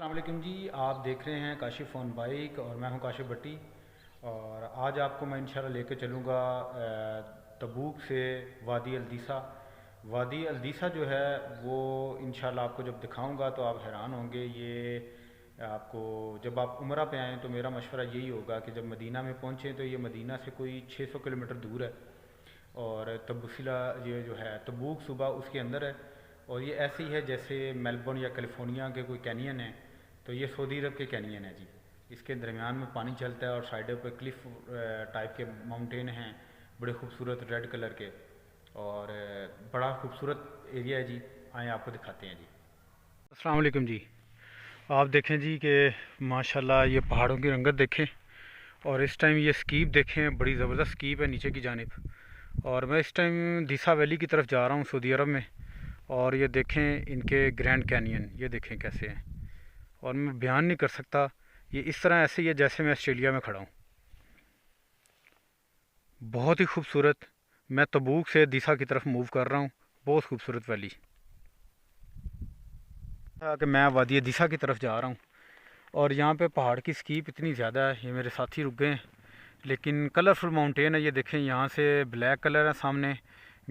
अस्सलाम वालेकुम जी। आप देख रहे हैं काशिफ ऑन बाइक और मैं हूं काशिफ भट्टी। और आज आपको मैं इंशाल्लाह लेके चलूँगा तबूक से वादी अलदीसा। वादी अलदीसा जो है वो इंशाल्लाह आपको जब दिखाऊंगा तो आप हैरान होंगे। ये आपको जब आप उम्रा पे आएँ तो मेरा मशवरा यही होगा कि जब मदीना में पहुँचें तो ये मदीना से कोई 600 किलोमीटर दूर है। और तबूसिला ये जो है तबूक सुबह उसके अंदर है। और ये ऐसे ही है जैसे मेलबर्न या कैलिफोर्निया के कोई कैनियन है, तो ये सऊदी अरब के कैनियन है जी। इसके दरमियान में पानी चलता है और साइडों पे क्लिफ टाइप के माउंटेन हैं, बड़े खूबसूरत रेड कलर के। और बड़ा खूबसूरत एरिया है जी। आए आपको दिखाते हैं जी। अस्सलाम वालेकुम जी। आप देखें जी कि माशाल्लाह ये पहाड़ों की रंगत देखें। और इस टाइम ये स्कीप देखें, बड़ी ज़बरदस्त स्कीप है नीचे की जानिब। और मैं इस टाइम दिसा वैली की तरफ जा रहा हूँ सऊदी अरब में। और ये देखें इनके ग्रैंड कैनियन, ये देखें कैसे हैं। और मैं बयान नहीं कर सकता, ये इस तरह ऐसे ही है जैसे मैं ऑस्ट्रेलिया में खड़ा हूँ। बहुत ही खूबसूरत। मैं तबूक से दिशा की तरफ मूव कर रहा हूँ। बहुत खूबसूरत वैली कि मैं वादी दिशा की तरफ जा रहा हूँ। और यहाँ पे पहाड़ की स्कीप इतनी ज़्यादा है, ये मेरे साथी रुक गए हैं। लेकिन कलरफुल माउंटेन है, ये देखें यहाँ से ब्लैक कलर है, सामने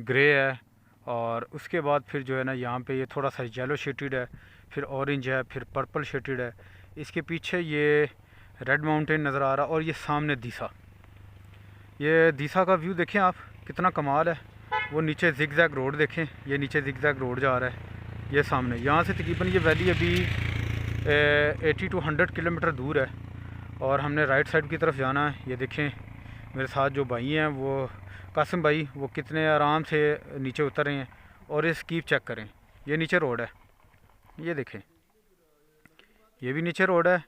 ग्रे है। और उसके बाद फिर जो है ना यहाँ पे ये थोड़ा सा येलो शेडेड है, फिर ऑरेंज है, फिर पर्पल शेडेड है। इसके पीछे ये रेड माउंटेन नज़र आ रहा। और ये सामने दिशा, ये दिशा का व्यू देखें आप, कितना कमाल है। वो नीचे जिगजैग रोड देखें, ये नीचे जिगजैग रोड जा रहा है। ये सामने यहाँ से तकरीबन ये वैली अभी 80 to 100 किलोमीटर दूर है। और हमने राइट साइड की तरफ जाना है। ये देखें मेरे साथ जो भाई हैं वो कासिम भाई, वो कितने आराम से नीचे उतर रहे हैं। और ये स्कीप चेक करें, ये नीचे रोड है, ये देखें ये भी नीचे रोड है।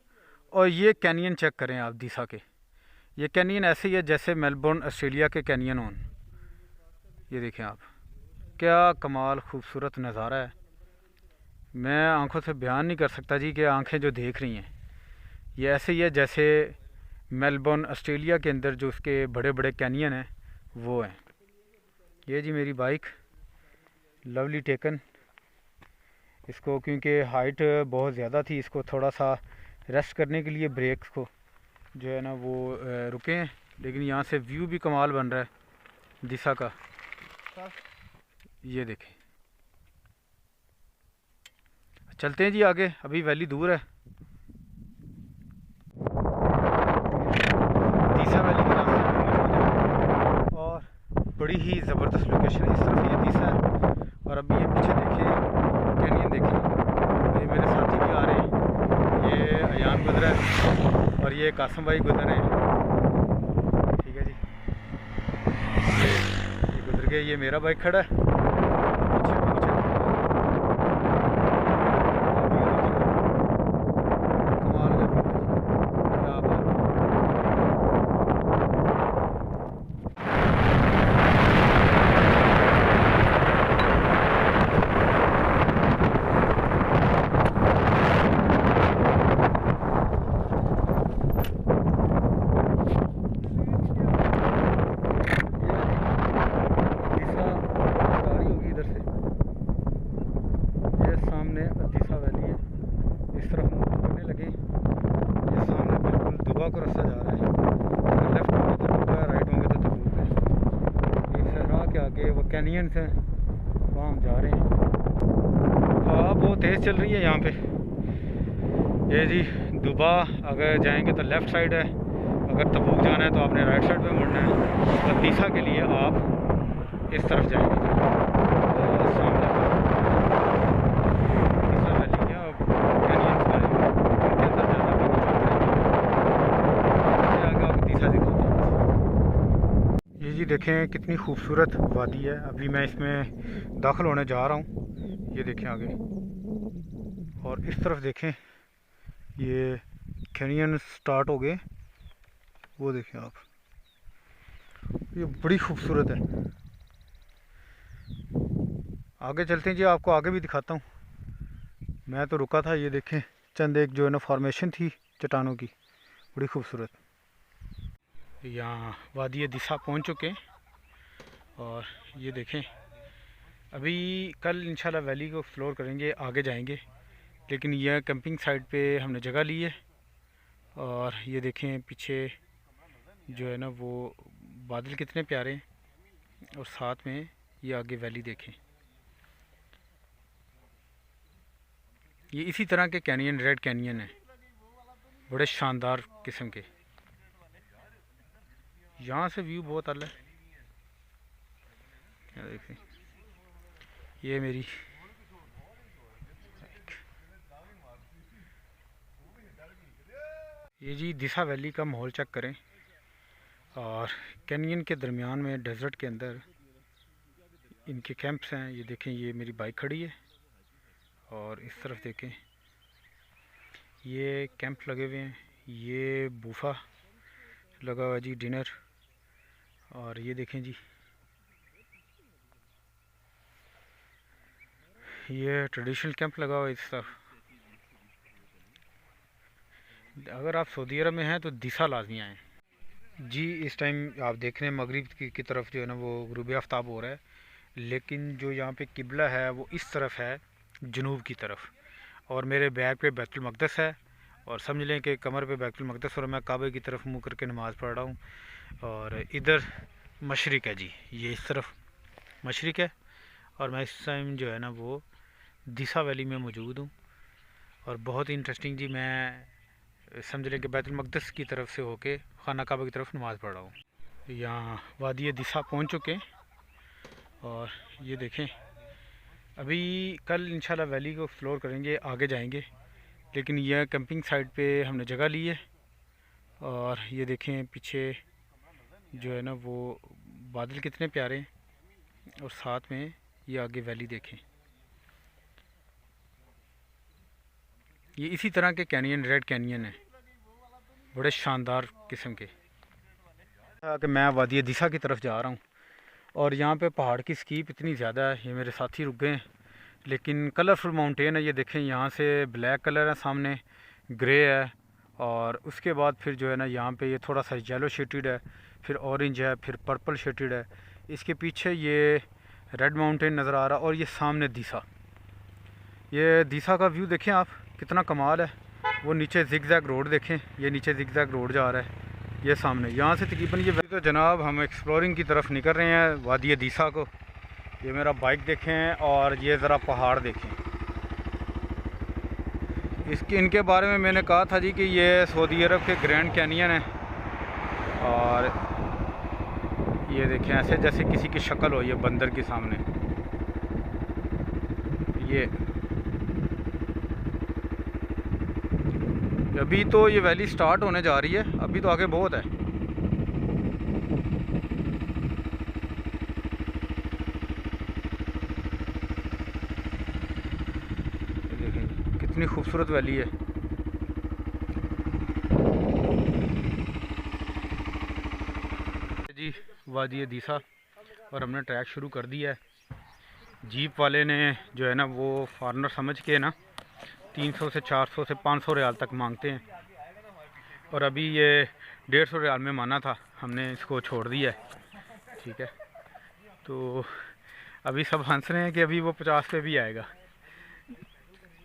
और ये कैनियन चेक करें आप दिशा के, ये कैनियन ऐसे ही है जैसे मेलबर्न ऑस्ट्रेलिया के कैनियन हों। ये देखें आप, क्या कमाल खूबसूरत नज़ारा है। मैं आंखों से बयान नहीं कर सकता जी कि आंखें जो देख रही हैं, ये ऐसे ही है जैसे मेलबर्न ऑस्ट्रेलिया के अंदर जो उसके बड़े बड़े कैनियन हैं वो हैं। ये जी मेरी बाइक लवली टेकन। इसको क्योंकि हाइट बहुत ज़्यादा थी, इसको थोड़ा सा रेस्ट करने के लिए ब्रेक्स को जो है ना वो रुके हैं। लेकिन यहाँ से व्यू भी कमाल बन रहा है दिशा का। ये देखें, चलते हैं जी आगे, अभी वैली दूर है। दिशा वैली के रास्ते में मौजूद है और बड़ी ही ज़बरदस्त लोकेशन है। इस तरफ ये दिशा है और अभी ये पीछे देखें कैनियन देखें। ये मेरे साथी भी आ रहे हैं, ये अयान गुजरा है और ये कासम भाई गुजर रहे हैं। ठीक है जी, ये गुजर गए, ये मेरा बाइक खड़ा है। दिशा वैली है, इस तरफ मूव करने लगे। ये सामने बिल्कुल दुबा को रास्ता जा रहा है, अगर लेफ्ट होंगे तो दुबा है, राइट होंगे तो तबूक है। ये सहरा के आगे वो कैनियंस हैं, वहाँ हम जा रहे हैं। हवा बहुत तेज़ चल रही है यहाँ पे। ये जी दुबा अगर जाएंगे तो लेफ़्ट साइड है, अगर तबूक जाना है तो आपने राइट साइड पे मुड़ना है। और दिशा के लिए आप इस तरफ जाएंगे। और सामने जी देखें कितनी खूबसूरत वादी है। अभी मैं इसमें दाखिल होने जा रहा हूँ। ये देखें आगे और इस तरफ देखें, ये कैनियन स्टार्ट हो गए, वो देखें आप, ये बड़ी खूबसूरत है। आगे चलते हैं जी, आपको आगे भी दिखाता हूँ। मैं तो रुका था, ये देखें चंद एक जो है ना फॉर्मेशन थी चट्टानों की, बड़ी खूबसूरत। यहाँ वादी दिशा पहुँच चुके हैं और ये देखें अभी कल इंशाल्लाह वैली को एक्सप्लोर करेंगे, आगे जाएंगे। लेकिन यह कैंपिंग साइट पे हमने जगह ली है। और ये देखें पीछे जो है ना वो बादल कितने प्यारे हैं, और साथ में ये आगे वैली देखें। ये इसी तरह के कैनियन रेड कैनियन है, बड़े शानदार किस्म के। यहाँ से व्यू बहुत अलग है। देखें ये मेरी ये जी दिशा वैली का माहौल चेक करें। और कैनियन के दरमियान में डेजर्ट के अंदर इनके कैंप्स हैं। ये देखें ये मेरी बाइक खड़ी है, और इस तरफ देखें ये कैंप लगे हुए हैं। ये बूफा लगा हुआ जी, डिनर। और ये देखें जी ये ट्रेडिशनल कैंप लगा हुआ है इस तरफ। अगर आप सऊदी अरब में हैं तो दिशा लाजमी आएँ जी। इस टाइम आप देख रहे हैं मगरिब की तरफ जो है ना वो गुरूब आफ्ताब हो रहा है, लेकिन जो यहाँ पे किबला है वो इस तरफ है, जनूब की तरफ। और मेरे बैक पे बैतुल मक़दस है, और समझ लें कि कमर पे बैतुल मक़दस, और मैं काबे की तरफ मुँह करके नमाज़ पढ़ रहा हूँ। और इधर मशरिक़ है जी, ये इस तरफ मशरिक़ है। और मैं इस टाइम जो है ना वो दिशा वैली में मौजूद हूँ, और बहुत ही इंटरेस्टिंग जी। मैं समझ लें कि बैतुल मक़दस की तरफ से होके खाना काबा की तरफ नमाज़ पढ़ रहा हूँ। यहाँ वादी दिशा पहुँच चुके हैं, और ये देखें अभी कल इंशाल्लाह वैली को एक्सप्लोर करेंगे, आगे जाएंगे। लेकिन यह कैंपिंग साइट पे हमने जगह ली है। और ये देखें पीछे जो है ना वो बादल कितने प्यारे हैं, और साथ में ये आगे वैली देखें। ये इसी तरह के कैनियन रेड कैनियन है, बड़े शानदार किस्म के। कि मैं वादी दिशा की तरफ जा रहा हूँ, और यहाँ पे पहाड़ की स्कीप इतनी ज़्यादा है। ये मेरे साथी रुक गए हैं, लेकिन कलरफुल माउंटेन है। ये देखें यहाँ से ब्लैक कलर है, सामने ग्रे है, और उसके बाद फिर जो है ना यहाँ पे ये थोड़ा सा येलो शेडेड है, फिर ऑरेंज है, फिर पर्पल शेडेड है। इसके पीछे ये रेड माउंटेन नज़र आ रहा, और ये सामने दिशा। ये दिशा का व्यू देखें आप, कितना कमाल है। वो नीचे जिगजैग रोड देखें, ये नीचे जिगजैग रोड जा रहा है, ये सामने। यहाँ से तकरीबन ये तो जनाब हम एक्सप्लोरिंग की तरफ निकल रहे हैं वादी दिशा को। ये मेरा बाइक देखें, और ये ज़रा पहाड़ देखें। इनके बारे में मैंने कहा था जी कि ये सऊदी अरब के ग्रैंड कैनियन है। और ये देखें ऐसे जैसे किसी की शक्ल हो, ये बंदर के सामने। ये अभी तो ये वैली स्टार्ट होने जा रही है, अभी तो आगे बहुत है। देखें कितनी खूबसूरत वैली है। जी वादी दिशा, और हमने ट्रैक शुरू कर दिया है। जीप वाले ने जो है ना वो फॉरनर समझ के ना 300 से 400 से 500 रियाल तक मांगते हैं, और अभी ये 150 रियाल में माना था, हमने इसको छोड़ दिया है। ठीक है, तो अभी सब हंस रहे हैं कि अभी वो 50 पे भी आएगा,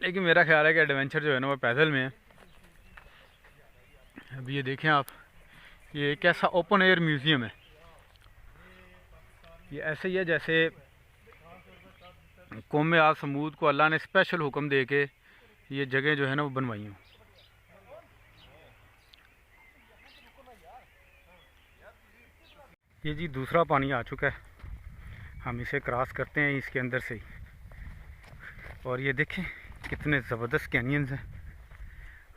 लेकिन मेरा ख्याल है कि एडवेंचर जो है ना वो पैदल में है। अभी ये देखें आप, ये एक ऐसा ओपन एयर म्यूज़ियम है। ये ऐसे ही है जैसे कौम आल समूद को अल्लाह ने स्पेशल हुक्म दे के ये जगह जो है ना वो बनवाई हूँ। ये जी दूसरा पानी आ चुका है, हम इसे क्रॉस करते हैं इसके अंदर से ही। और ये देखें कितने ज़बरदस्त कैनियंस हैं।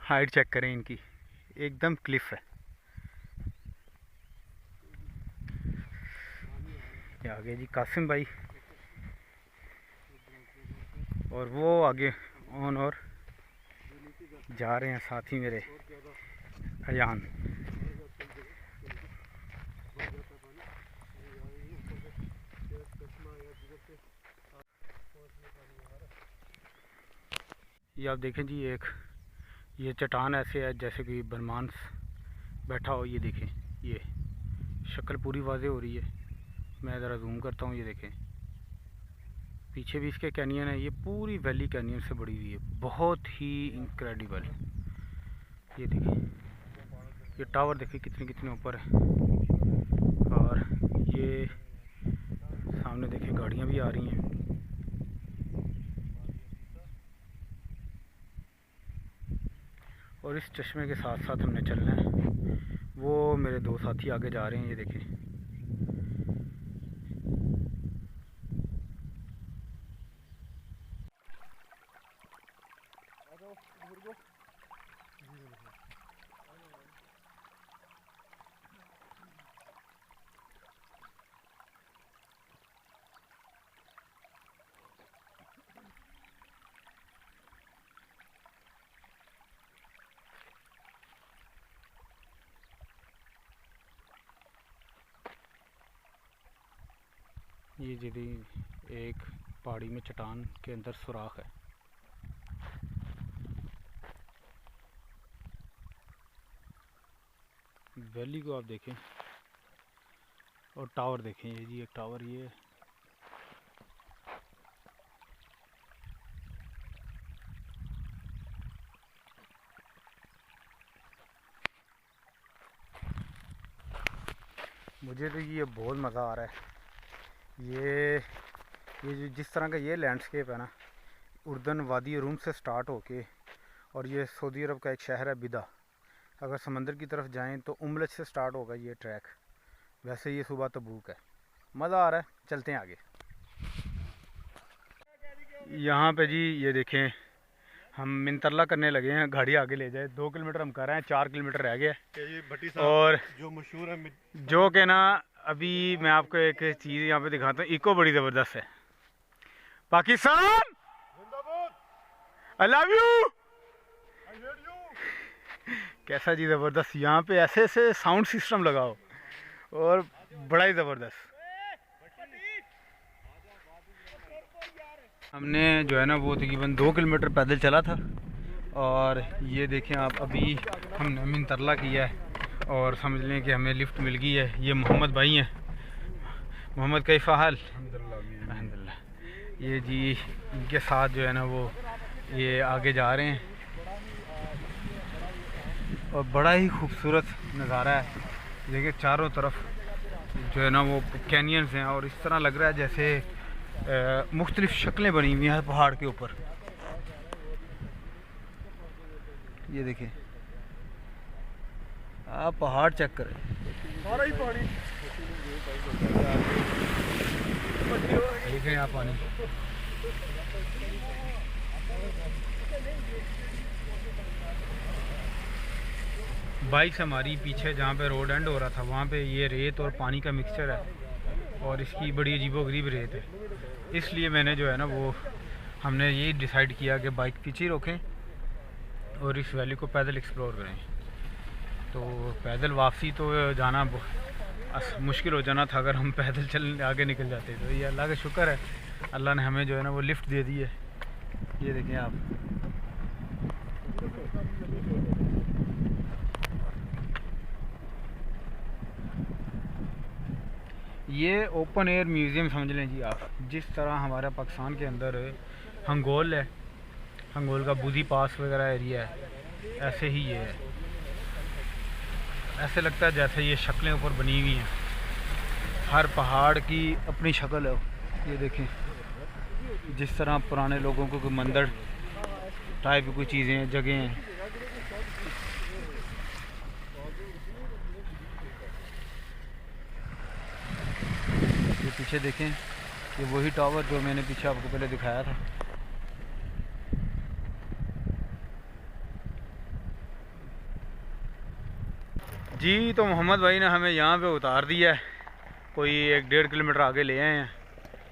हाइट चेक करें इनकी, एकदम क्लिफ है। ये आगे जी कासिम भाई, और वो आगे ऑन और जा रहे हैं साथी मेरे अयान। ये आप देखें जी, एक ये चट्टान ऐसे है जैसे कि बरमांस बैठा हो। ये देखें, ये शक्ल पूरी वाज़ेह हो रही है। मैं ज़रा जूम करता हूँ, ये देखें पीछे भी इसके कैनियन है। ये पूरी वैली कैनियन से बड़ी हुई है, बहुत ही इनक्रेडिबल। ये देखिए, ये टावर देखिए कितने कितने ऊपर है। और ये सामने देखिए गाड़ियाँ भी आ रही हैं। और इस चश्मे के साथ साथ हमने चलना है। वो मेरे दो साथी आगे जा रहे हैं, ये देखें। ये जी एक पहाड़ी में चट्टान के अंदर सुराख है। वैली को आप देखें और टावर देखें। ये जी एक टावर ये है। मुझे तो ये बहुत मज़ा आ रहा है। ये जो जिस तरह का ये लैंडस्केप है ना, उर्दन वादी रूम से स्टार्ट होके, और ये सऊदी अरब का एक शहर है बिदा। अगर समंदर की तरफ जाएं तो उमलच से स्टार्ट होगा ये ट्रैक। वैसे ये सुबह तबूक है। मज़ा आ रहा है, चलते हैं आगे। यहाँ पे जी ये देखें, हम मिनतरला करने लगे हैं, गाड़ी आगे ले जाए। 2 किलोमीटर हम कर रहे हैं, 4 किलोमीटर रह गया। और जो मशहूर है जो कि ना, अभी मैं आपको एक चीज़ यहाँ पे दिखाता हूँ। इको बड़ी ज़बरदस्त है। Pakistan I love you. कैसा जी ज़बरदस्त। यहाँ पे ऐसे ऐसे साउंड सिस्टम लगाओ और बड़ा ही ज़बरदस्त। हमने जो है ना वो तकरीबन 2 किलोमीटर पैदल चला था। और ये देखें आप, अभी हमने मिनतरला किया है और समझ लें कि हमें लिफ्ट मिल गई है। ये मोहम्मद भाई हैं। मोहम्मद कैफ़ा हाल? अल्हम्दुलिल्लाह। ये जी इनके साथ जो है ना वो ये आगे जा रहे हैं। और बड़ा ही खूबसूरत नज़ारा है। देखिए चारों तरफ जो है ना वो कैनियंस हैं, और इस तरह लग रहा है जैसे मुख्तलिफ शक्लें बनी हुई हैं पहाड़ के ऊपर। ये देखिए आप पहाड़ चेक करें, सारा ही पानी। देखें आप पानी। बाइक से हमारी पीछे जहाँ पे रोड एंड हो रहा था, वहाँ पे ये रेत और पानी का मिक्सचर है, और इसकी बड़ी अजीबोगरीब रेत है। इसलिए मैंने जो है ना वो हमने ये डिसाइड किया कि बाइक पीछे रोकें और इस वैली को पैदल एक्सप्लोर करें। तो पैदल वापसी तो जाना मुश्किल हो जाना था अगर हम पैदल चल आगे निकल जाते। तो ये अल्लाह का शुक्र है, अल्लाह ने हमें जो है ना वो लिफ्ट दे दी है। ये देखें आप। ये ओपन एयर म्यूज़ियम समझ लें जी आप। जिस तरह हमारा पाकिस्तान के अंदर हंगोल है, हंगोल का बूदी पास वगैरह एरिया है, ऐसे ही ये है। ऐसे लगता है जैसे ये शक्लें ऊपर बनी हुई हैं। हर पहाड़ की अपनी शक्ल है। ये देखें, जिस तरह पुराने लोगों को कोई मंदिर टाइप की कोई चीज़ें जगह हैं। ये पीछे देखें, ये वही टावर जो मैंने पीछे आपको पहले दिखाया था। जी तो मोहम्मद भाई ने हमें यहाँ पे उतार दिया है, कोई 1-1.5 किलोमीटर आगे ले आए हैं।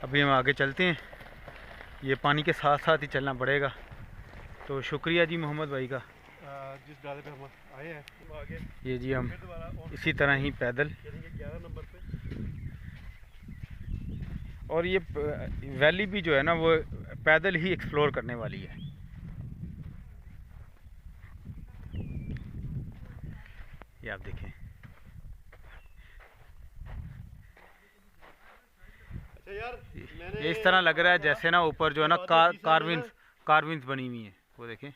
अभी हम आगे चलते हैं, ये पानी के साथ साथ ही चलना पड़ेगा। तो शुक्रिया जी मोहम्मद भाई का। जिस डाले पे हम आए हैं वो आगे ये जी हम इसी तरह ही पैदल, 11 नंबर पे। और ये वैली भी जो है ना वो पैदल ही एक्सप्लोर करने वाली है। ये आप देखें। अच्छा अच्छा यार, मैंने ये इस तरह लग रहा है जैसे ना ऊपर जो है ना कार्विंग्स बनी हुई हैं। वो देखें,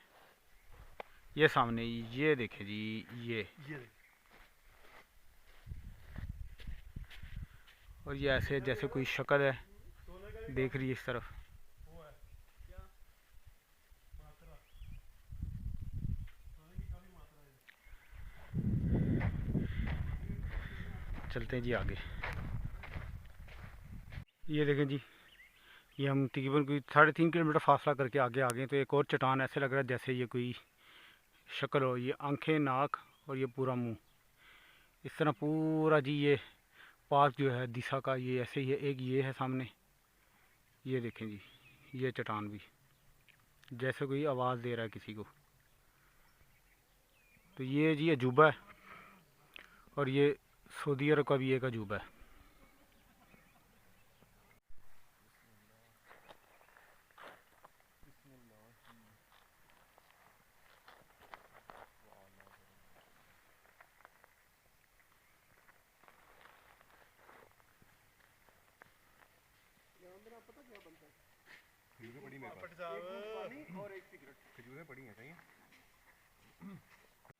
ये सामने, ये देखें जी, ये और ये ऐसे जैसे कोई शक्ल है देख रही है इस तरफ। चलते हैं जी आगे। ये देखें जी, ये हम तकरीबन कोई 3.5 किलोमीटर फासला करके आगे आ गए। तो एक और चट्टान ऐसे लग रहा है जैसे ये कोई शक्ल हो, ये आंखें, नाक और ये पूरा मुंह, इस तरह पूरा जी ये पार्क जो है दिशा का, ये ऐसे ही है। एक ये है सामने, ये देखें जी, ये चट्टान भी जैसे कोई आवाज़ दे रहा है किसी को। तो ये जी अजूबा है, और ये सऊदी अरब का भी एक अजूबा है। खजूरें पड़ी मेरे पास, और एक सिगरेट, खजूरें पड़ी हैं कहीं।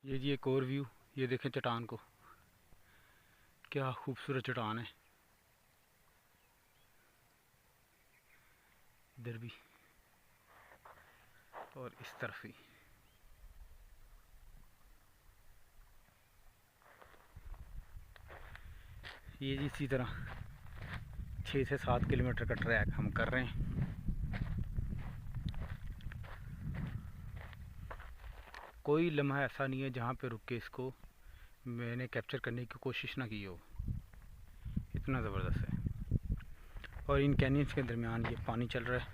ये जी एक और व्यू, ये देखें चट्टान को, क्या खूबसूरत चट्टान है। इधर भी और इस तरफ भी। ये जी इसी तरह 6 से 7 किलोमीटर का ट्रैक हम कर रहे हैं। कोई लम्हा ऐसा नहीं है जहाँ पे रुक के इसको मैंने कैप्चर करने की कोशिश ना की हो, इतना ज़बरदस्त है। और इन कैनियंस के दरमियान ये पानी चल रहा है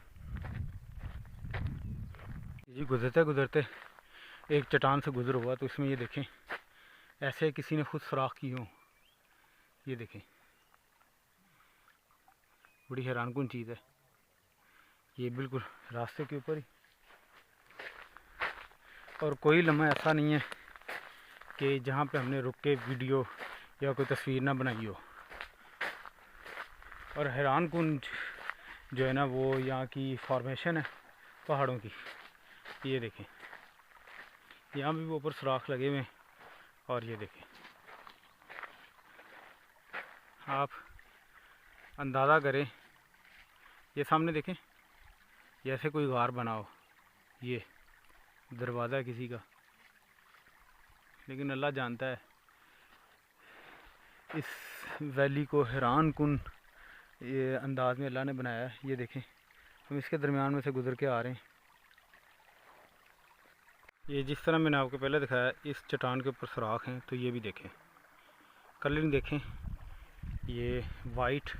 जी। गुजरते गुजरते एक चट्टान से गुजर हुआ तो इसमें ये देखें ऐसे किसी ने खुद सुराख की हो, ये देखें, बड़ी हैरानकुन चीज़ है। ये बिल्कुल रास्ते के ऊपर ही, और कोई लम्हा ऐसा नहीं है कि जहाँ पे हमने रुक के वीडियो या कोई तस्वीर ना बनाई हो। और हैरानकुन जो है ना वो यहाँ की फॉर्मेशन है पहाड़ों की, ये देखें, यहाँ भी वो ऊपर सुराख लगे हुए हैं। और ये देखें, आप अंदाज़ा करें, ये सामने देखें जैसे कोई गार बना हो, ये दरवाज़ा है किसी का, लेकिन अल्लाह जानता है इस वैली को हैरानकुन ये अंदाज में अल्लाह ने बनाया है। ये देखें, हम इसके दरमियान में से गुज़र के आ रहे हैं। ये जिस तरह मैंने आपको पहले दिखाया, इस चट्टान के ऊपर सुराख हैं, तो ये भी देखें, कलरिंग देखें, ये वाइट,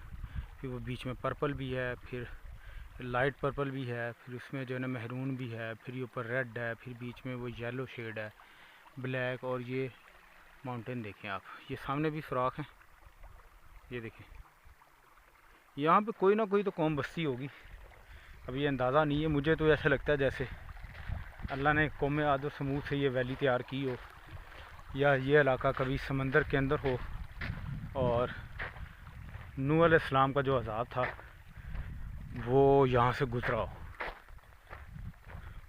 फिर वो बीच में पर्पल भी है, फिर लाइट पर्पल भी है, फिर उसमें जो है ना महरून भी है, फिर ये ऊपर रेड है, फिर बीच में वो येलो शेड है, ब्लैक। और ये माउंटेन देखें आप, ये सामने भी सुराख हैं, ये देखें। यहाँ पे कोई ना कोई तो कौम बस्ती होगी, अब ये अंदाज़ा नहीं है, मुझे तो ऐसा लगता है जैसे अल्लाह ने कौम आद और समूद से ये वैली तैयार की हो, या ये इलाका कभी समंदर के अंदर हो और नूह अलैहिस्सलाम का जो अज़ाब था वो यहाँ से गुजरा हो।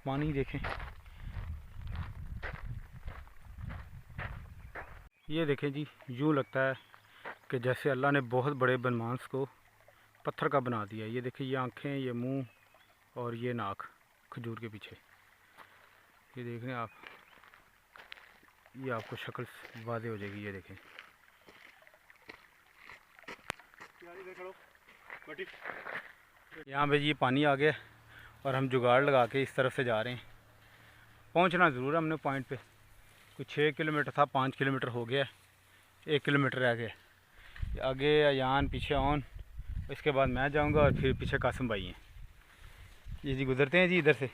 पानी देखें, ये देखें जी, यूँ लगता है कि जैसे अल्लाह ने बहुत बड़े बनमांस को पत्थर का बना दिया। ये देखें, ये आँखें, ये मुंह और ये नाक खजूर के पीछे, ये देख रहे हैं आप, ये आपको शक्ल वाज़े हो जाएगी। ये देखें, यहाँ पे ये पानी आ गया और हम जुगाड़ लगा के इस तरफ से जा रहे हैं। पहुँचना ज़रूर हमने पॉइंट पे, कुछ 6 किलोमीटर था, 5 किलोमीटर हो गया, 1 किलोमीटर रह गया। आगे अयान, पीछे ऑन, इसके बाद मैं जाऊंगा और फिर पीछे कासिम भाई हैं। ये जी गुजरते हैं जी, इधर से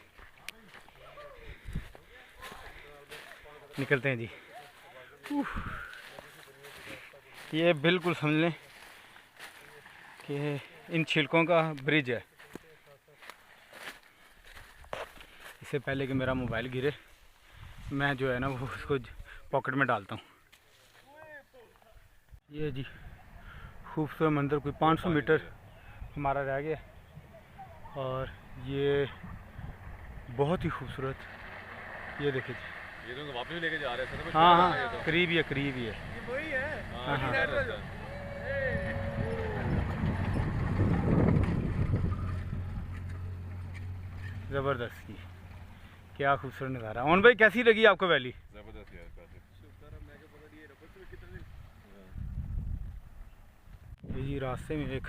निकलते हैं जी। ये बिल्कुल समझ लें कि इन छिलकों का ब्रिज है। इससे पहले कि मेरा मोबाइल गिरे, मैं जो है ना वो उसको पॉकेट में डालता हूँ। ये जी खूबसूरत मंदिर, कोई 500 मीटर हमारा रह गया। और ये बहुत ही खूबसूरत, ये देखिए जी। ये तो वापस भी लेके जा रहे हैं। हाँ हाँ, करीब ही है, करीब ही है। ये वही है। हाँ हाँ, ज़बरदस्त की, क्या खूबसूरत नज़ारा। ओन भाई कैसी लगी आपको वैली? जबरदस्त यार, ये जी रास्ते में एक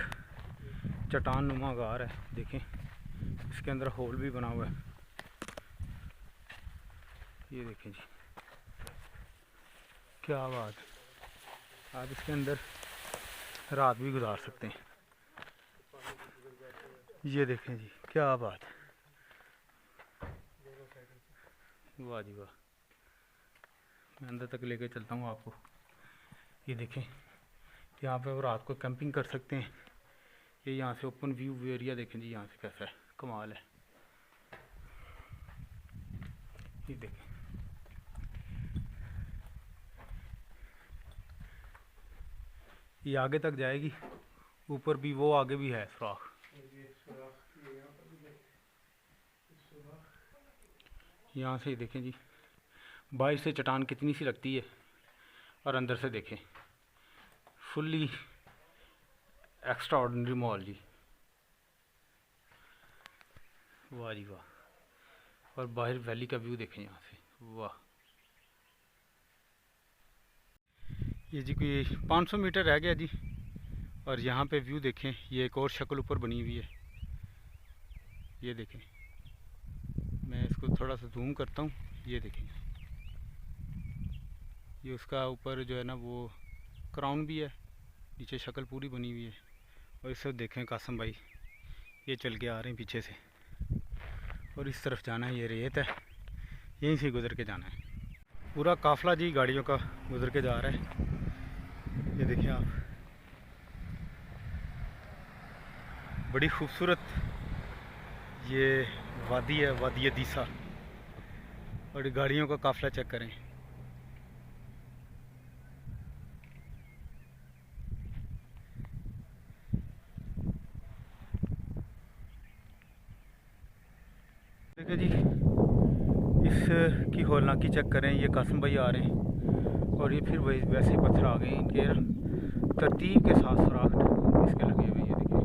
चट्टान नुमा गार है, देखें इसके अंदर होल भी बना हुआ है। ये देखें जी, क्या बात है, आप इसके अंदर रात भी गुजार सकते हैं। ये देखें जी, क्या बात है, वाह जी वाह। मैं अंदर तक लेके चलता हूँ आपको। ये देखें, यहाँ पे वो रात को कैंपिंग कर सकते हैं। ये यहाँ से ओपन व्यू एरिया देखें जी, यहाँ से कैसा है, कमाल है। ये देखें, ये आगे तक जाएगी, ऊपर भी वो आगे भी है सुराख। यहाँ से देखें जी, बाहर से चट्टान कितनी सी लगती है और अंदर से देखें फुल्ली एक्स्ट्रा ऑर्डिनरी माहौल जी, वाह जी वाह। और बाहर वैली का व्यू देखें यहाँ से, वाह। ये जी कोई 500 मीटर रह गया जी। और यहाँ पे व्यू देखें, ये एक और शक्ल ऊपर बनी हुई है, ये देखें। मैं इसको थोड़ा सा जूम करता हूँ, ये देखें, ये उसका ऊपर जो है ना वो क्राउन भी है, नीचे शक्ल पूरी बनी हुई है। और इस तरफ देखें कासम भाई, ये चल के आ रहे हैं पीछे से, और इस तरफ जाना है, ये रेत है, यहीं से गुजर के जाना है। पूरा काफ़िला जी गाड़ियों का गुजर के जा रहा है, ये देखिए आप, बड़ी खूबसूरत ये वादी है, वादी दीसा। और गाड़ियों का काफ़िला चेक करें, देखिए जी, इसकी हौलनाकी चेक करें। ये कासम भाई आ रहे हैं और ये फिर वही वैसे ही पत्थर आ गए, इनके तरतीब के साथ सुराख इसके लगे हुए, ये देखिए।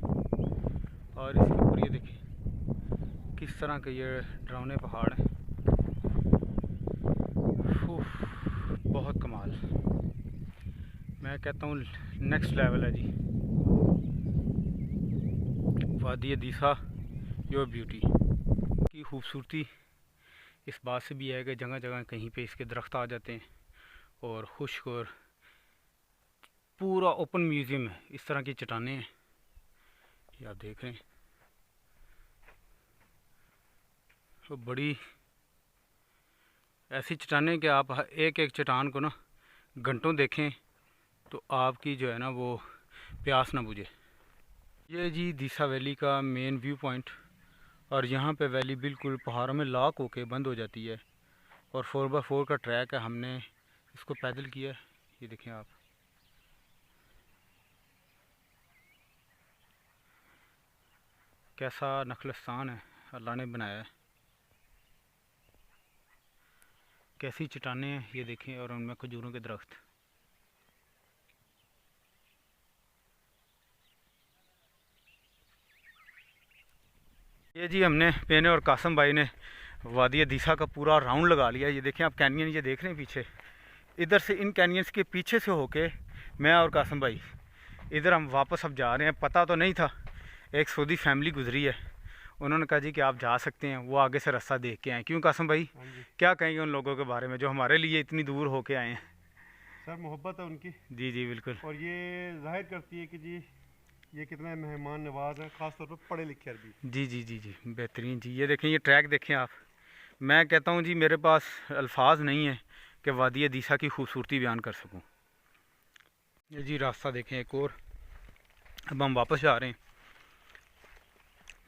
और इसके ऊपर ये देखिए किस तरह के ये डरावने पहाड़ हैं, बहुत कमाल। मैं कहता हूँ नेक्स्ट लेवल है जी, वादी दीसा योर ब्यूटी की खूबसूरती इस बात से भी है कि जगह जगह कहीं पे इसके दरख्त आ जाते हैं और खुश्क, और पूरा ओपन म्यूज़ियम है, इस तरह की चट्टानें हैं, ये आप देख रहे हैं। तो बड़ी ऐसी चट्टानें कि आप एक एक चट्टान को ना घंटों देखें तो आपकी जो है ना वो प्यास ना बुझे। ये जी दीसा वैली का मेन व्यू पॉइंट, और यहाँ पे वैली बिल्कुल पहाड़ों में लॉक होके बंद हो जाती है, और 4x4 का ट्रैक है, हमने इसको पैदल किया है, ये देखें आप। कैसा नखलस्तान है अल्लाह ने बनाया है, कैसी चट्टानें हैं ये देखें, और उनमें खजूरों के दरख्त। ये जी हमने, मैंने और कासम भाई ने वादी दीसा का पूरा राउंड लगा लिया। ये देखें आप कैनियन, ये देख रहे हैं पीछे, इधर से इन कैनियंस के पीछे से होके मैं और कासम भाई इधर हम वापस अब जा रहे हैं। पता तो नहीं था, एक सऊदी फैमिली गुजरी है, उन्होंने कहा जी कि आप जा सकते हैं, वो आगे से रास्ता देख के आए। क्यों कासम भाई, क्या कहेंगे उन लोगों के बारे में जो हमारे लिए इतनी दूर होके आए हैं? सर मोहब्बत है उनकी। जी जी बिल्कुल। और ये जाहिर करती है कि जी ये कितना मेहमान नवाज है, ख़ास तौर पर पढ़े लिखे अरबी। जी जी जी जी बेहतरीन जी। ये देखें, ये ट्रैक देखें आप, मैं कहता हूँ जी मेरे पास अल्फाज नहीं है कि वादी दीसा की खूबसूरती बयान कर सकूँ। ये जी रास्ता देखें एक और, अब हम वापस जा रहे हैं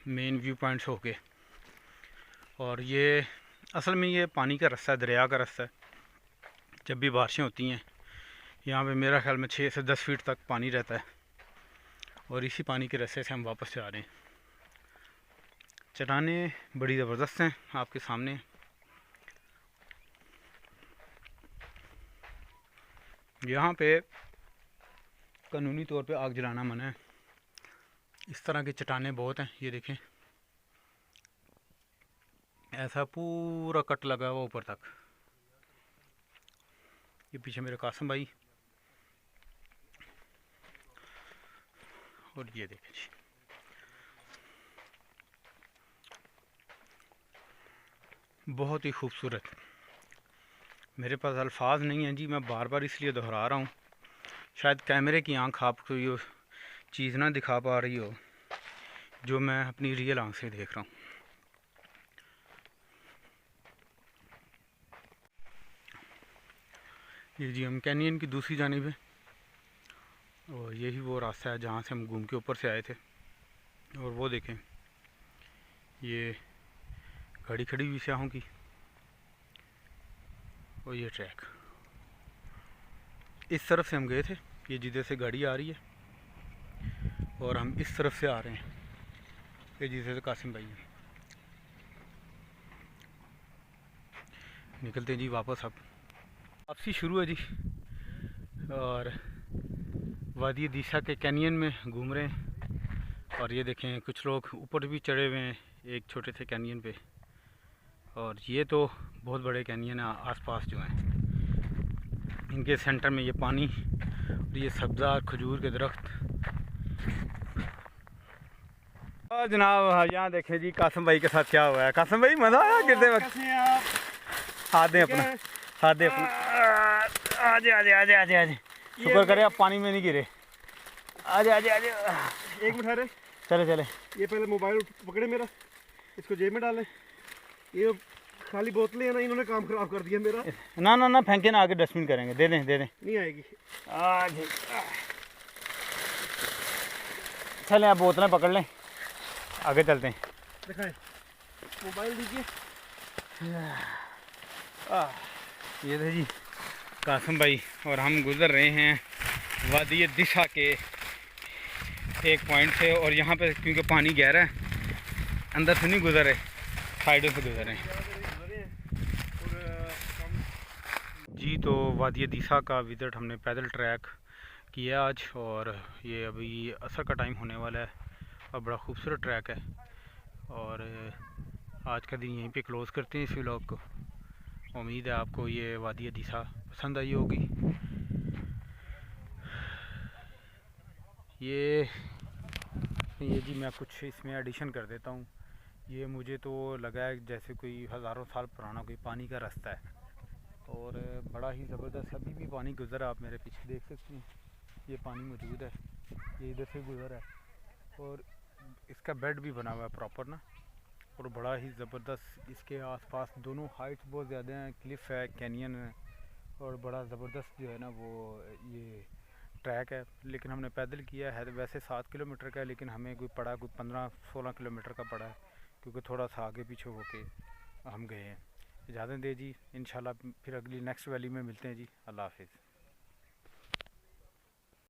मेन व्यू पॉइंट्स होके। और ये असल में ये पानी का रास्ता है, दरिया का रास्ता है। जब भी बारिशें होती हैं यहाँ पे मेरा ख्याल में 6 से 10 फीट तक पानी रहता है, और इसी पानी के रास्ते से हम वापस जा रहे हैं। चट्टानें बड़ी ज़बरदस्त हैं आपके सामने। यहाँ पे कानूनी तौर पे आग जलाना मना है। इस तरह की चट्टानें बहुत हैं, ये देखें, ऐसा पूरा कट लगा हुआ ऊपर तक। ये पीछे मेरे कासिम भाई, और ये देखें जी, बहुत ही खूबसूरत। मेरे पास अल्फाज नहीं हैं जी, मैं बार बार इसलिए दोहरा रहा हूँ, शायद कैमरे की आंख आपको ये चीज़ ना दिखा पा रही हो जो मैं अपनी रियल आंख से देख रहा हूँ। ये जी हम कैनियन की दूसरी जानिब है, और यही वो रास्ता है जहाँ से हम घूम के ऊपर से आए थे। और वो देखें, ये गाड़ी खड़ी हुई स्याहों की, और ये ट्रैक इस तरफ से हम गए थे, ये जिधर से गाड़ी आ रही है, और हम इस तरफ से आ रहे हैं, ये जिधर से कासिम भाई हैं। निकलते हैं जी वापस। अब वापसी शुरू है जी, और वादी दिशा के कैनियन में घूम रहे हैं। और ये देखें, कुछ लोग ऊपर भी चढ़े हुए हैं एक छोटे से कैनियन पे, और ये तो बहुत बड़े कैनियन है आसपास जो हैं, इनके सेंटर में ये पानी और ये सब्ज़ार खजूर के दरख्त। और जनाब यहाँ देखें जी कासिम भाई के साथ क्या हुआ है। कासिम भाई मज़ा आया गिरते वक्त? हाथ दे अपना, हाथ दे अपना। आजे आजे आजे आजे आजे, शुक्र करे आप पानी में नहीं गिरे। आजे आजे आजे, एक मिनट ठहरे, चले चले। ये पहले मोबाइल पकड़े मेरा, इसको जेब में डालें। ये खाली बोतलें हैं ना, इन्होंने काम खराब कर दिया मेरा। ना ना ना फेंके ना, आगे डस्टबिन करेंगे, दे दें दे दें। नहीं आएगी आज चलें, आप बोतलें पकड़ लें, आगे चलते हैं। दिखाएं, मोबाइल दीजिए। ये थे जी कासिम भाई, और हम गुज़र रहे हैं वादी दिशा के एक पॉइंट से, और यहाँ पे क्योंकि पानी गहरा है, अंदर से नहीं गुज़र रहे, साइडों से गुज़र रहे हैं जी। तो वादी दिशा का विज़िट हमने पैदल ट्रैक किया आज, और ये अभी असर का टाइम होने वाला है, और बड़ा खूबसूरत ट्रैक है। और आज का दिन यहीं पे क्लोज़ करते हैं इस व्लॉग को। उम्मीद है आपको ये वादी दिशा पसंद आई होगी। ये जी मैं कुछ इसमें एडिशन कर देता हूँ। ये मुझे तो लगा है जैसे कोई हज़ारों साल पुराना कोई पानी का रास्ता है, और बड़ा ही ज़बरदस्त। अभी भी पानी गुज़रा, आप मेरे पीछे देख सकते हैं, ये पानी मौजूद है, ये इधर से गुज़रा है, और इसका बेड भी बना हुआ है प्रॉपर ना, और बड़ा ही ज़बरदस्त। इसके आसपास दोनों हाइट्स बहुत ज़्यादा हैं, क्लिफ है, कैनियन है, और बड़ा ज़बरदस्त जो है ना वो ये ट्रैक है। लेकिन हमने पैदल किया है, वैसे 7 किलोमीटर का है, लेकिन हमें कोई 15-16 किलोमीटर का पड़ा है, क्योंकि थोड़ा सा आगे पीछे होके हम गए हैं। इजाज़त दे जी, इंशाल्लाह फिर अगली नेक्स्ट वैली में मिलते हैं जी। अल्लाह हाफिज़।